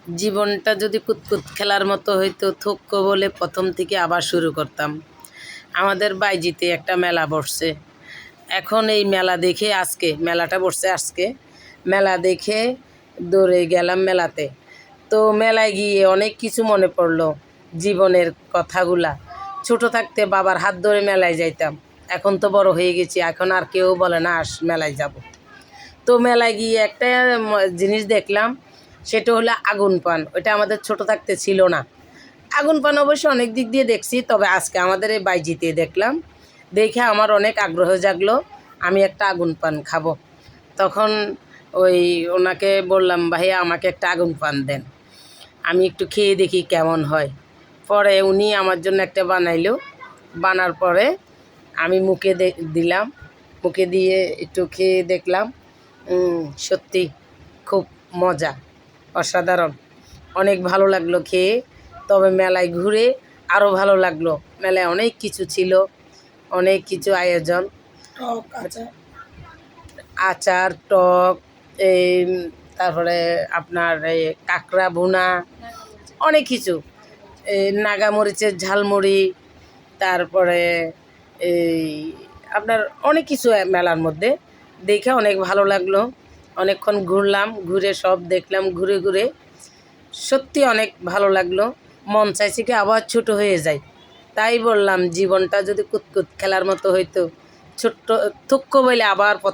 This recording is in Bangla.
জীবনটা যদি কুতকুত খেলার মতো হইতো থক্ক বলে প্রথম থেকে আবার শুরু করতাম। আমাদের বাইজিতে একটা মেলা বসছে। এখন এই মেলা দেখে মেলাটা বসছে আজকে, মেলা দেখে দৌড়ে গেলাম মেলাতে। তো মেলায় গিয়ে অনেক কিছু মনে পড়লো, জীবনের কথাগুলা। ছোট থাকতে বাবার হাত ধরে মেলায় যাইতাম, এখন তো বড় হয়ে গেছি, এখন আর কেউ বলে না আস মেলায় যাব। তো মেলায় গিয়ে একটা জিনিস দেখলাম, সেটা হলো আগুন পান। ওইটা আমাদের ছোট থাকতে ছিল না। আগুন পান অবশ্য অনেক দিক দিয়ে দেখছি, তবে আজকে আমাদের এই বাইজিতে দেখলাম। দেখে আমার অনেক আগ্রহ জাগলো, আমি একটা আগুন পান খাবো। তখন ওই ওনাকে বললাম, ভাইয়া আমাকে একটা আগুন পান দেন, আমি একটু খেয়ে দেখি কেমন হয়। পরে উনি আমার জন্য একটা বানাইলো। বানার পরে আমি মুখে দিলাম, মুখে দিয়ে একটু খেয়ে দেখলাম। সত্যি খুব মজা, অসাধারণ, অনেক ভালো লাগলো খেয়ে। তবে মেলায় ঘুরে আরও ভালো লাগলো। মেলায় অনেক কিছু ছিল, অনেক কিছু আয়োজন, আচার, টক, এই তারপরে আপনার এই কাঁকড়া ভুনা, অনেক কিছু, এই নাগামরিচের ঝালমুড়ি, তারপরে এই আপনার অনেক কিছু মেলার মধ্যে দেখে অনেক ভালো লাগলো। অনেকক্ষণ ঘুরলাম, ঘুরে সব দেখলাম, ঘুরে ঘুরে সত্যি অনেক ভালো লাগলো। মন চাইছে কি আবার ছোট হয়ে যায়। তাই বললাম জীবনটা যদি কুতকুত খেলার মতো হইতো, ছোট্ট থুক্ক বলে আবার প্রথম